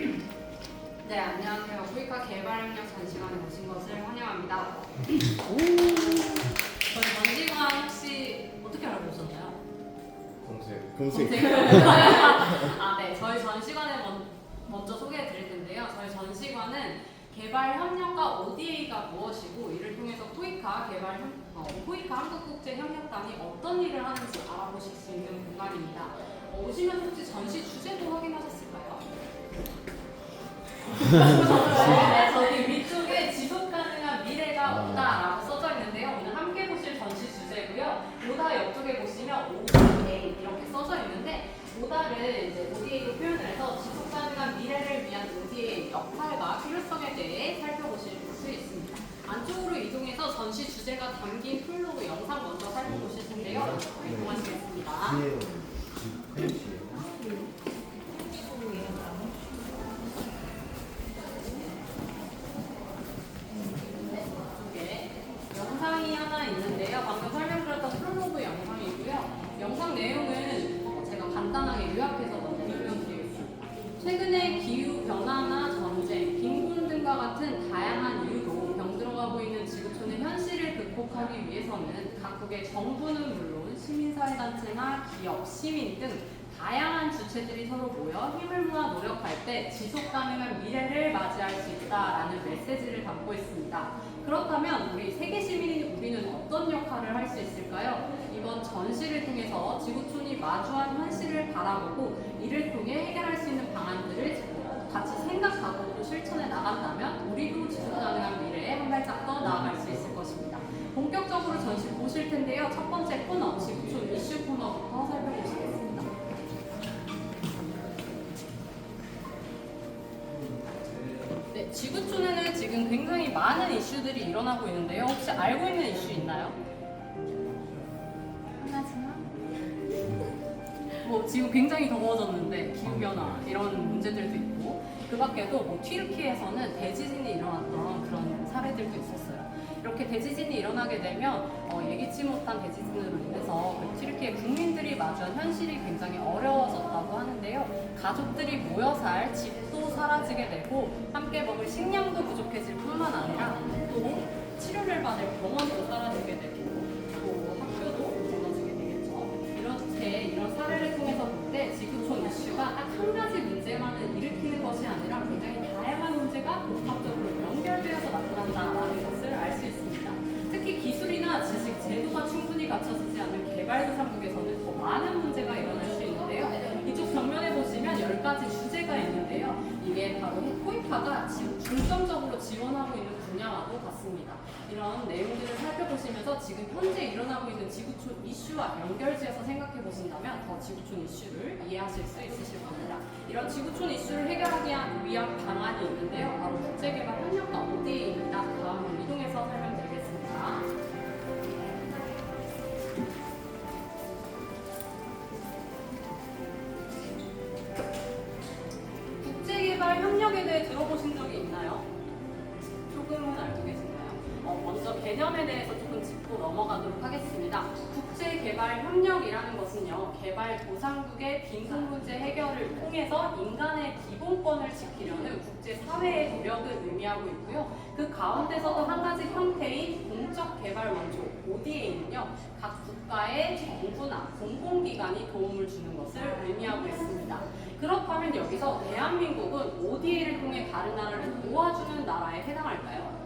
네, 안녕하세요. 코이카 개발협력 전시관에 오신 것을 환영합니다. 저희 전시관 혹시 어떻게 알고 오셨나요? 검색. 아, 네. 저희 전시관을 먼저 소개해 드릴 텐데요. 저희 전시관은 개발협력과 ODA가 무엇이고 이를 통해서 코이카 한국국제협력단이 어떤 일을 하는지 알아보실 수 있는 공간입니다. 오시면서 혹시 전시 주제도 확인하셨을까요? 네, 저기 위쪽에 지속가능한 미래가 없다라고 써져 있는데요. 오늘 함께 보실 전시 주제고요. 오다 옆쪽에 보시면 ODA 이렇게 써져 있는데 오다를 이제 ODA로 표현을 해서 지속가능한 미래를 위한 ODA의 역할과 필요성에 대해 살펴보실 수 있습니다. 안쪽으로 이동해서 전시 주제가 담긴 플로그 영상 먼저 살펴보실 텐데요. 이동하시겠습니다. 영상이 하나 있는데요. 방금 설명드렸던 프롤로그 영상이고요. 영상 내용은 제가 간단하게 요약해서 설명드리겠습니다. 최근에 기후 변화나 전쟁, 빈곤 등과 같은 다양한 이유로 병들어가고 있는 지구촌의 현실을 극복하기 위해서는 각국의 정부는 물론 시민사회단체나 기업, 시민 등 다양한 주체들이 서로 모여 힘을 모아 노력할 때 지속가능한 미래를 맞이할 수 있다라는 메시지를 담고 있습니다. 그렇다면 우리 세계 시민인 우리는 어떤 역할을 할 수 있을까요? 이번 전시를 통해서 지구촌이 마주한 현실을 바라보고 이를 통해 해결할 수 있는 방안들을 같이 생각하고 또 실천해 나간다면 우리도 지속가능한 미래에 한 발짝 더 나아갈 수 있을 것입니다. 본격적으로 전시 보실 텐데요. 첫 번째 코너, 지구촌 이슈 코너부터 살펴보시겠습니다. 네, 지구촌에는 지금 굉장히 많은 이슈들이 일어나고 있는데요. 혹시 알고 있는 이슈 있나요? 하나지만 지금 굉장히 더워졌는데 기후변화 이런 문제들도 있고 그 밖에도 튀르키예에서는 대지진이 일어났던 그런 사례들도 있었어요. 이렇게 대지진이 일어나게 되면 예기치 못한 대지진으로 인해서 튀르키예 국민들이 마주한 현실이 굉장히 어려워졌다고 하는데요. 가족들이 모여 살 집도 사라지게 되고 함께 먹을 식량도 부족해질 뿐만 아니라 또 치료를 받을 병원도 사라지게 되고 또 학교도 무너지게 되겠죠. 이런 사례를 통해서 볼 때 지구촌 이슈가 딱 한 가지 문제만을 일으키는 것이 아니라 굉장히 다양한 문제가 복합적으로 연결되어서 나타난다는 것을 알 수 있습니다. 특히 기술이나 지식, 제도가 충분히 갖춰지지 않은 개발도상국에서는 더 많은 문제가 일어날 수 있는데요. 이쪽 벽면에 보시면 10가지 주제가 있는데요. 이게 바로 코이카가 중점적으로 지원하고 있는 분야와도 같습니다. 이런 내용들을 살펴보시면서 지금 현재 일어나고 있는 지구촌 이슈와 연결지어서 생각해 보신다면 더 지구촌 이슈를 이해하실 수 있으실 겁니다. 이런 지구촌 이슈를 해결하기 위한 방안이 있는데요. 바로 국제개발협력과 ODA입니다. 다음으로 이동해서 설명드리겠습니다. 국제개발협력에 대해 들어보신 적이 있나요? 조금은 알고 계신가요? 먼저 개념에 대해서 조금 짚고 넘어가도록 하겠습니다. 국제개발협력이라는 것은요, 개발도상국의 빈곤 문제 해결을 통해서 인간의 기본권을 지키려는 국제사회의 노력을 의미하고 있고요. 그 가운데서도 한 가지 형태인 공적개발원조 ODA는요, 각 국가의 정부나 공공기관이 도움을 주는 것을 의미하고 있습니다. 그렇다면 여기서 대한민국은 ODA를 통해 다른 나라를 도와주는 나라에 해당할까요?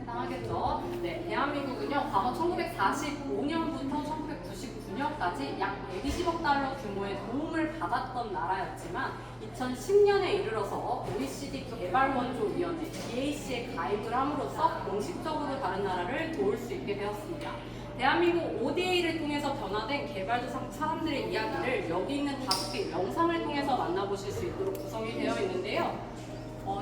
해당하겠죠. 네, 대한민국은요, 과거 1945년부터 1999년까지 약 120억 달러 규모의 도움을 받았던 나라였지만 2010년에 이르러서 OECD 개발원조위원회 BAC에 가입을 함으로써 공식적으로 다른 나라를 도울 수 있게 되었습니다. 대한민국 ODA를 통해서 변화된 개발도상 사람들의 이야기를 여기 있는 5개 영상을 통해서 만나보실 수 있도록 구성이 되어 있는데요.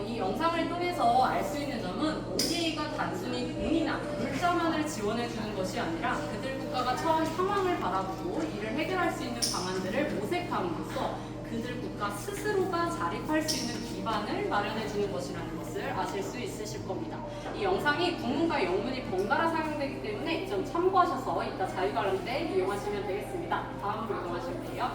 이 영상을 통해서 알 수 있는 점은 ODA가 단순히 돈이나 물자만을 지원해주는 것이 아니라 그들 국가가 처한 상황을 바라보고 이를 해결할 수 있는 방안들을 모색함으로써 그들 국가 스스로가 자립할 수 있는 기반을 마련해주는 것이라는 것을 아실 수 있으실 겁니다. 이 영상이 국문과 영문이 번갈아 사용되기 때문에 이 점 참고하셔서 이따 자유관람 때 이용하시면 되겠습니다. 다음으로 이동하시면 돼요.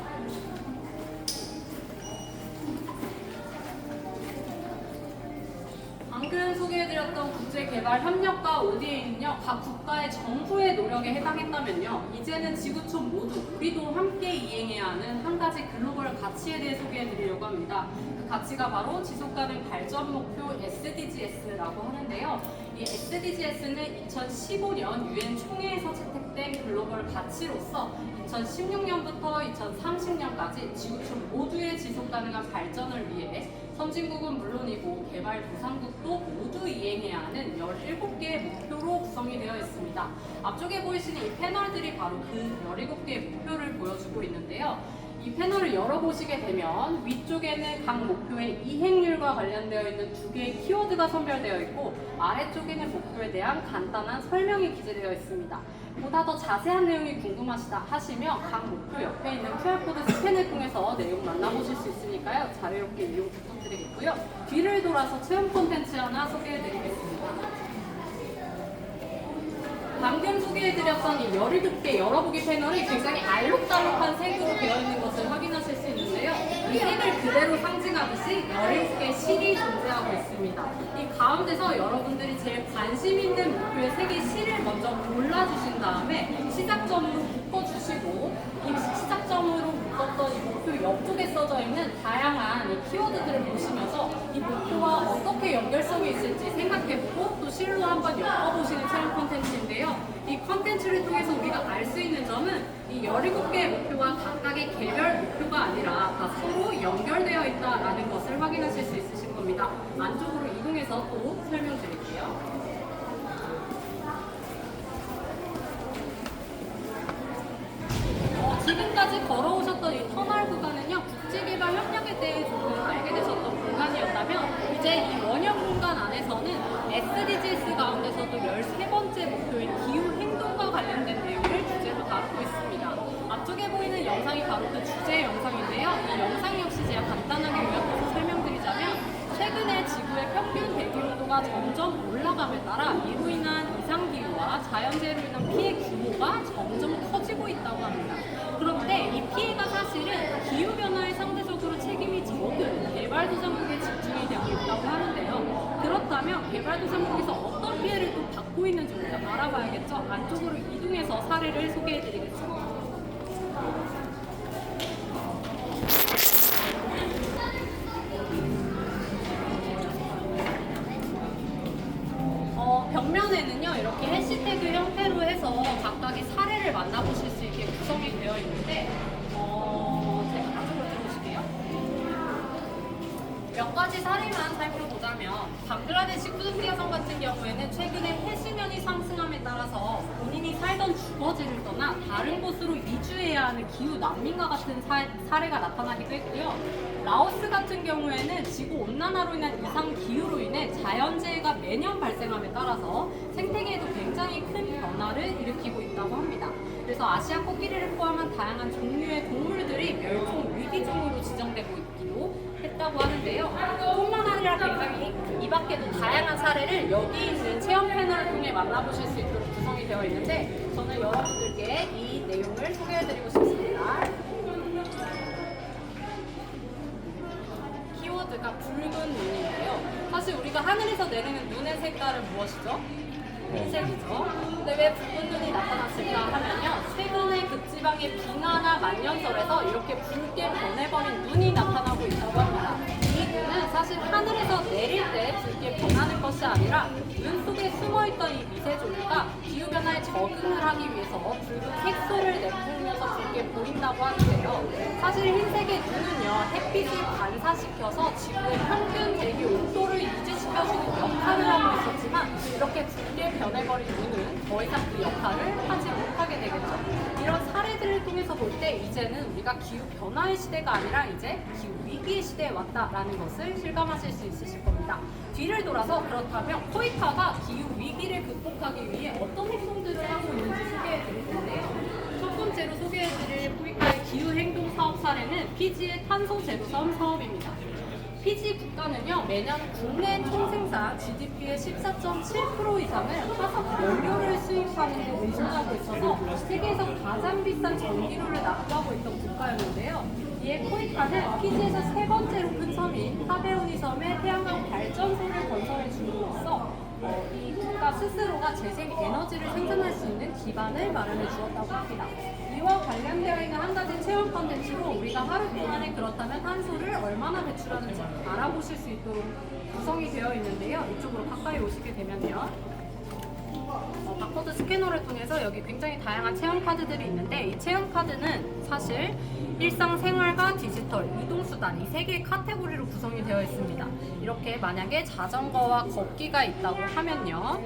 방금 소개해드렸던 국제개발협력과 ODA는요, 각 국가의 정부의 노력에 해당했다면요, 이제는 지구촌 모두 우리도 함께 이행해야 하는 한 가지 글로벌 가치에 대해 소개해드리려고 합니다. 그 가치가 바로 지속가능 발전 목표 SDGs라고 하는데요. 이 SDGs는 2015년 유엔 총회에서 채택된 글로벌 가치로서 2016년부터 2030년까지 지구촌 모두의 지속가능한 발전을 위해 선진국은 물론이고 개발도상국도 모두 이행해야 하는 17개의 목표로 구성이 되어 있습니다. 앞쪽에 보이시는 이 패널들이 바로 그 17개의 목표를 보여주고 있는데요. 이 패널을 열어보시게 되면 위쪽에는 각 목표의 이행률과 관련되어 있는 2개의 키워드가 선별되어 있고 아래쪽에는 목표에 대한 간단한 설명이 기재되어 있습니다. 보다 더 자세한 내용이 궁금하시다 하시면 각 목표 옆에 있는 QR코드 스캔을 통해서 내용 만나보실 수 있으니까요. 자유롭게 이용 부탁드리겠고요. 뒤를 돌아서 체험 콘텐츠 하나 소개해드리겠습니다. 방금 소개해드렸던 이 17개 열어보기 패널이 굉장히 알록달록한 색으로 되어 있는 것을 확인하실 수 있는데요. 이 색을 그대로 상징하듯이 17개의 실이 존재하고 있습니다. 이 가운데서 여러분들이 제일 관심 있는 목표의 3개의 실을 먼저 골라주신 다음에 시작점으로 묶어주시고 이 시작점으로 묶었던 이 목표 옆쪽에 써져 있는 다양한 이 키워드들을 보시면서 이 목표와 어떻게 연결성이 있을지 생각해보고 또 실로 한번 엮어보시는 체험 콘텐츠인데요. 이 콘텐츠를 통해서 우리가 알 수 있는 점은 이 17개의 목표가 각각의 개별 목표가 아니라 다 서로 연결되어 있다는 것을 확인하실 수 있으실 겁니다. 안쪽으로 이동해서 또 설명드릴게요. 지금까지 걸어오셨던 이 터널 구간은요, 국제개발 협력에 대해 조금 알게 되셨던 공간이었다면 이제 이 원형 공간 안에서는 SDGs 가운데서도 13번째 목표인 기후행동과 관련된 내용을 주제로 다루고 있습니다. 앞쪽에 보이는 영상이 바로 그 주제 영상인데요. 이 영상 역시 제가 간단하게 요약해서 설명드리자면 최근에 지구의 평균 대기온도가 점점 올라감에 따라 이로 인한 이상기후와 자연재해로 인한 피해 규모가 점점 커지고 있다고 합니다. 그런데 이 피해가 사실은 기후변화에 상대적으로 책임이 적은 개발도상국에 집중이 되고 있다고 하는데요. 그렇다면 개발도상국에서 어떤 피해를 또 받고 있는지 우리가 알아봐야겠죠. 안쪽으로 이동해서 사례를 소개해드리겠습니다. 벽면에는요, 이렇게 해시태그 형태로 해서 각각의 사례를 만나보실 수 있게 구성이 되어 있는데, 제가 안쪽으로 들어오실게요. 몇 가지 사례만 살펴보자면, 방글라데시 쿠두티아섬 같은 경우에는 최근에 해수면이 상승함에 따라서 본인이 살던 주거지를 떠나 다른 곳으로 이주해야 하는 기후 난민과 같은 사례가 나타나기도 했고요. 라오스 같은 경우에는 지구 온난화로 인한 이상 기후로 인해 자연재해가 매년 발생함에 따라서 생태계에도 굉장히 큰 변화를 일으키고 있다고 합니다. 그래서 아시아 코끼리를 포함한 다양한 종류의 동물들이 멸종 위기종으로 지정되고 있기도 했다고 하는데요. 뿐만 아니라 굉장히 이 밖에도 다양한 사례를 여기 있는 체험 패널을 통해 만나보실 수 있도록 구성이 되어 있는데 저는 여러분들께 이 내용을 소개해드리고 싶습니다. 키워드가 붉은 눈인데요. 사실 우리가 하늘에서 내리는 눈의 색깔은 무엇이죠? 흰색이죠. 근데 왜 붉은 눈이 나타났을까 하면요. 최근에 극지방의 빙하나 만년설에서 이렇게 붉게 변해버린 눈이 나타나고 있다고 합니다. 이 눈은 사실 하늘에서 내릴 때 붉게 변하는 것이 아니라 눈 속에 숨어있던 이 미세조류가 기후변화에 적응을 하기 위해서 붉은 색소를 내뿜으면서 붉게 보인다고 하는데요. 사실 흰색의 눈은요. 햇빛을 반사시켜서 지구의 평균 대기 온도를 유지시켜주는 역할을 하고 있었지만 이렇게 붉게 변해버린 눈은 더 이상 그 역할을 하지 못하게 되겠죠. 이런 사례들을 통해서 볼 때 이제는 우리가 기후 변화의 시대가 아니라 이제 기후 위기의 시대에 왔다라는 것을 실감하실 수 있으실 겁니다. 뒤를 돌아서 그렇다면 코이카가 기후 위기를 극복하기 위해 어떤 행동들을 하고 있는지 소개해 드릴 텐데요. 첫 번째로 소개해드릴 코이카의 기후행동 사업 사례는 피지의 탄소 제로섬 사업입니다. 피지 국가는요, 매년 국내 총생산 GDP의 14.7% 이상을 화석 연료를 수입하는 데 의존하고 있어서 세계에서 가장 비싼 전기료를 납부하고 있던 국가였는데요. 이에 코이카는 피지에서 세 번째로 큰 섬인 하베오니 섬에 태양광 발전소를 건설해 줌으로 스스로가 재생 에너지를 생산할 수 있는 기반을 마련해 주었다고 합니다. 이와 관련되어 있는 한 가지 체험 컨텐츠로 우리가 하루 동안에 그렇다면 탄소를 얼마나 배출하는지 알아보실 수 있도록 구성이 되어 있는데요. 이쪽으로 가까이 오시게 되면요. 바코드 스캐너를 통해서 여기 굉장히 다양한 체험 카드들이 있는데 이 체험 카드는 사실 일상생활과 디지털, 이동수단 이 세 개의 카테고리로 구성이 되어 있습니다. 이렇게 만약에 자전거와 걷기가 있다고 하면요.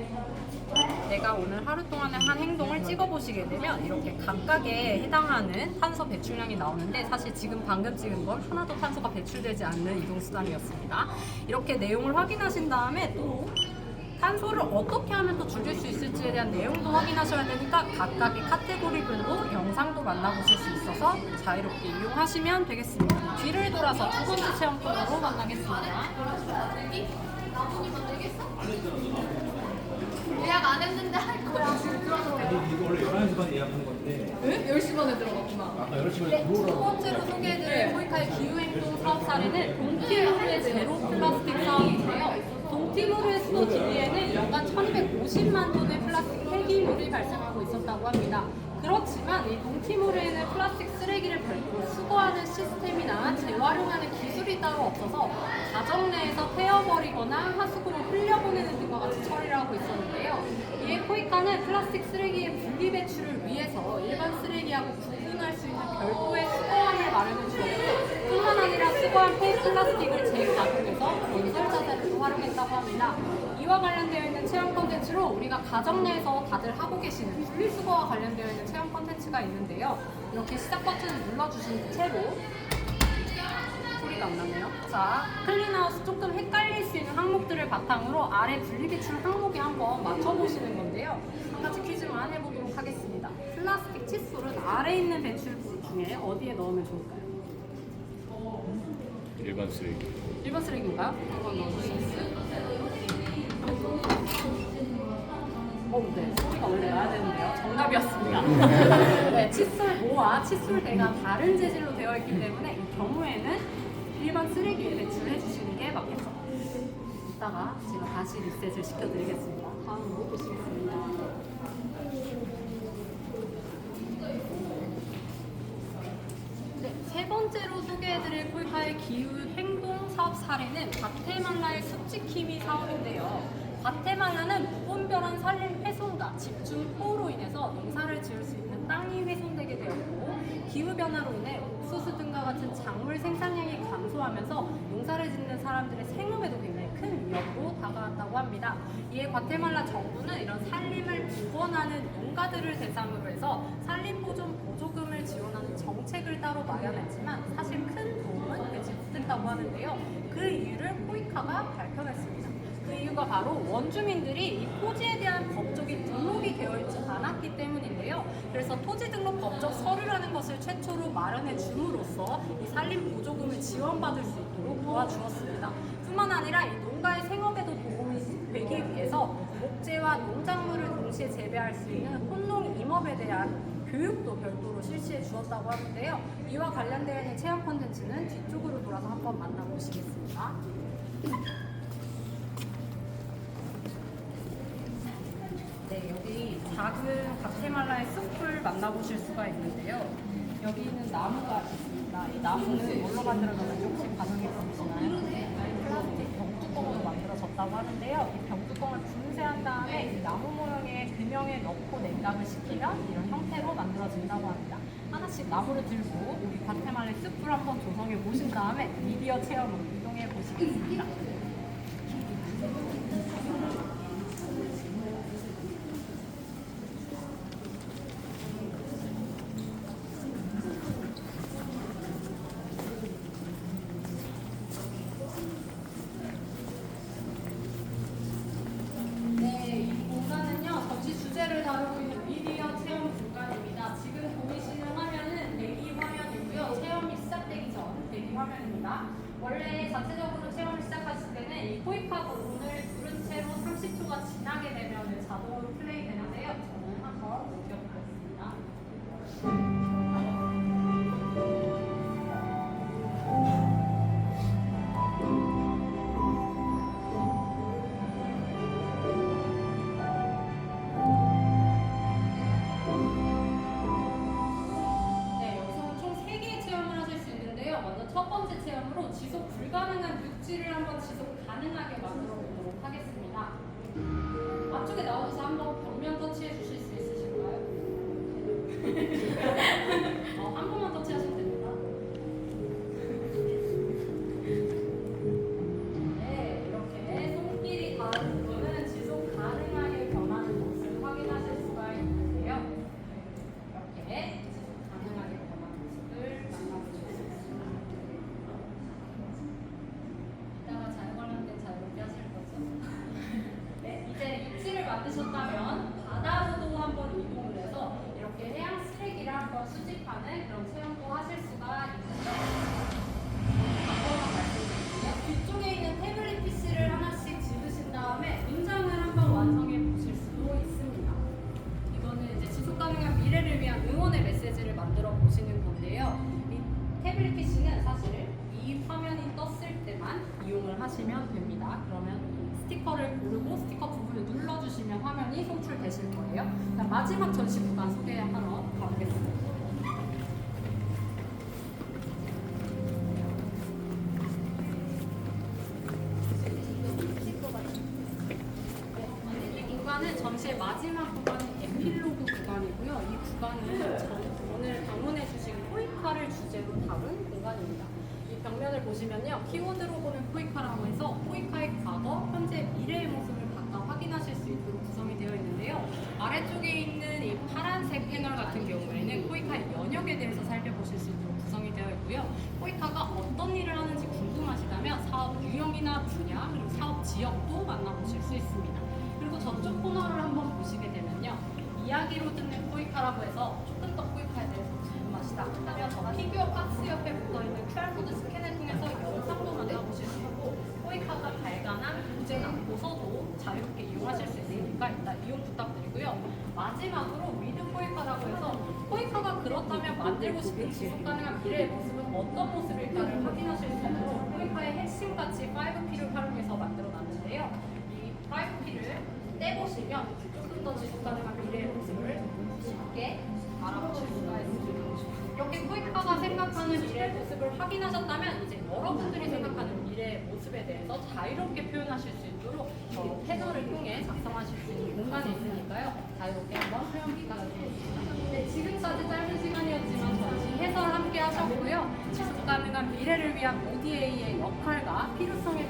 내가 오늘 하루 동안에 한 행동을 찍어보시게 되면 이렇게 각각에 해당하는 탄소 배출량이 나오는데 사실 지금 방금 찍은 건 하나도 탄소가 배출되지 않는 이동수단이었습니다. 이렇게 내용을 확인하신 다음에 또 탄소를 어떻게 하면 더 줄일 수 있을지에 대한 내용도 확인하셔야 되니까 각각의 카테고리별로 영상도 만나보실 수 있어서 자유롭게 이용하시면 되겠습니다. 뒤를 돌아서 두 번째 체험 코너로 만나겠습니다. 나뭇잎 만들겠어? 예약 안 했는데 할 거야. 지금 들어서. 이거 원래 11시 반에 예약한 건데 응? 10시 반에 들어갔구나. 아까 11시 네, 반에 두 들어오라고 번째로 소개해드릴 포이카의 기후행동 사업 사례는 동티모르의 제로 플라스틱 사업인데요. 동티모르의 수도 딜리에는 연간 1250만 톤의 플라스틱 폐기물이 발생하고 있었다고 합니다. 그렇지만 이 동티모르에는 플라스틱 쓰레기를 별도로 수거하는 시스템이나 재활용하는 기술이 따로 없어서 가정 내에서 태워버리거나 하수구로 흘려보내는 등과 같이 처리를 하고 있었는데요. 이에 포이카는 플라스틱 쓰레기의 분리 배출을 위해서 일반 쓰레기하고 구분할 수 있는 별도의 수거함을 마련해 주었고 뿐만 아니라 수거한 폐플라스틱을 재가공해서 건설 자재로 활용했다고 합니다. 이와 관련되어 있는 체험 콘텐츠로 우리가 가정 내에서 다들 하고 계시는 분리수거와 관련되어 있는 체험 콘텐츠가 있는데요. 이렇게 시작 버튼을 눌러주신 채로 소리가 안 나네요. 자, 클린하우스 조금 헷갈릴 수 있는 항목들을 바탕으로 아래 분리배출 항목에 한번 맞춰보시는 건데요. 한 가지 퀴즈만 해보도록 하겠습니다. 플라스틱 칫솔은 아래 있는 배출물 중에 어디에 넣으면 좋을까요? 일반 쓰레기. 일반 쓰레기인가요? 이건 넣어주시겠어요? 네. 소리가 원래 나야 되는데요. 정답이었습니다. 네, 칫솔모와 칫솔대가 다른 재질로 되어 있기 때문에 이 경우에는 일반 쓰레기에 배출해 주시는 게 맞겠죠. 이따가 제가 다시 리셋을 시켜드리겠습니다. 다음으로 보시겠습니다. 네, 세 번째로 소개해드릴 포이카의 기후 행동 사업 사례는 과테말라의 숲지킴이 사업인데요. 과테말라는 무분별한 산림 훼손과 집중 호우로 인해서 농사를 지을 수 있는 땅이 훼손되게 되었고 기후변화로 인해 옥수수 등과 같은 작물 생산량이 감소하면서 농사를 짓는 사람들의 생업에도 굉장히 큰 위협으로 다가왔다고 합니다. 이에 과테말라 정부는 이런 산림을 복원하는 농가들을 대상으로 해서 산림보존 보조금을 지원하는 정책을 따로 마련했지만 사실 큰 도움은 되지 못했다고 하는데요. 그 이유를 포이카가 밝혀냈습니다. 그 이유가 바로 원주민들이 이 토지에 대한 법적인 등록이 되어 있지 않았기 때문인데요. 그래서 토지 등록 법적 서류라는 것을 최초로 마련해 줌으로써 이 산림 보조금을 지원받을 수 있도록 도와주었습니다. 뿐만 아니라 이 농가의 생업에도 도움이 되기 위해서 목재와 농작물을 동시에 재배할 수 있는 혼농 임업에 대한 교육도 별도로 실시해 주었다고 하는데요. 이와 관련되어 있는 체험 콘텐츠는 뒤쪽으로 돌아서 한번 만나보시겠습니다. 네, 여기 작은 과테말라의 숲을 만나보실 수가 있는데요. 여기 있는 나무가 있습니다. 이 나무는 뭘로 만들어졌는지 혹시 가정에 보이시나요? 플라스틱 병뚜껑으로 만들어졌다고 하는데요. 이 병뚜껑을 분쇄한 다음에 이 나무 모형의 금형에 넣고 냉각을 시키면 이런 형태로 만들어진다고 합니다. 하나씩 나무를 들고 우리 과테말라의 숲을 한번 조성해 보신 다음에 미디어 체험으로 이동해 보시겠습니다. 주제를 다루고 있는 미디어 체험 공간입니다. 지금 보이시는 화면은 대기 화면이고요. 체험이 시작되기 전 대기 화면입니다. 원래 자체적으로 체험을 시작하실 때는 이 포이카 버튼을 누른 채로 30초가 지나게 되면 자동으로 플레이 되는데요. 저는 한번 느껴보겠습니다. 가능한 육지를 한번 지속 가능하게 만들어 보도록 하겠습니다. 앞쪽에 나오셔서 한번 벽면 터치해 주실 수 있으실까요? 한 번만 터치하시면 됩니다. 네, 이렇게 손길이 닿은 부분은 지속 가능하게 변하는 모습을 확인하실 수가 있는데요. 이렇게 지속 가능하게 변하는 모습을 만나보실 수 있습니다. 이따가 자유관람 때 자유롭게 하실 거죠? 네, 이제 입지를 만드셨다면 바다로도 한번 이동을 해서 이렇게 해양 쓰레기를 한번 수집하는 그런 체험도 하실 수가 있는데 한번 말씀드릴게요. 뒤쪽에 있는 태블릿 PC를 하나씩 집으신 다음에 문장을 한번 완성해 보실 수도 있습니다. 이거는 이제 지속 가능한 미래를 위한 응원의 메시지를 만들어 보시는 건데요. 이 태블릿 PC는 사실 이 화면이 떴을 때만 이용을 하시면 됩니다. 그러면 스티커를 고르고 스티커 부분을 눌러주시면 화면이 송출되실 거예요. 자, 마지막 전시 구간 소개하러 가보겠습니다. 이 구간은 전시의 마지막 구간인 에필로그 구간이고요. 이 구간은 오늘 방문해주신 포이카를 주제로 다룬 공간입니다. 이 벽면을 보시면요, 키워드로 보는 포이카라고 해서 포이카의 과거, 현재, 미래의 모습을 각각 확인하실 수 있도록 구성이 되어 있는데요. 아래쪽에 있는 이 파란색 패널 같은 경우에는 포이카의 연역에 대해서 살펴보실 수 있도록 구성이 되어 있고요. 포이카가 어떤 일을 하는지 궁금하시다면 사업 유형이나 분야, 그리고 사업 지역도 만나보실 수 있습니다. 그리고 저쪽 코너를 한번 보시게 되면요, 이야기로 듣는 포이카라고 해서 조금 더 포이카에 대해서 궁금하시다 하면 저 피규어 박스 옆에 붙어있는 QR코드 스캔을 통해서 영상도 만나보실 수 있고, 포이카가 발간한 부제나 도서도 자유롭게 이용하실 수 있으니까 일단 이용 부탁드리고요. 마지막으로 위드 포이카라고 해서 포이카가 그렇다면 만들고 싶은 지속 가능한 미래의 모습은 어떤 모습일까를 확인하실 수 있도록 포이카의 핵심 가치 5P를 활용해서 만들어 놨는데요. 이 5P를 떼보시면 조금 더 지속 가능한 미래의 모습을 쉽게 알아보실 수가 있습니다. 이렇게 포이카가 생각하는 미래의 모습을 확인하셨다면 이제 여러분들이 생각하는 미래의 모습에 대해서 자유롭게 표현하실 수 있도록 이 패널을 통해 작성하실 수 있는 공간이 있으니까요. 자유롭게 한번 표현 부탁드리겠습니다. 네, 지금까지 짧은 시간이었지만 전시 해설 함께 하셨고요. 지속 가능한 미래를 위한 ODA의 역할과 필요성에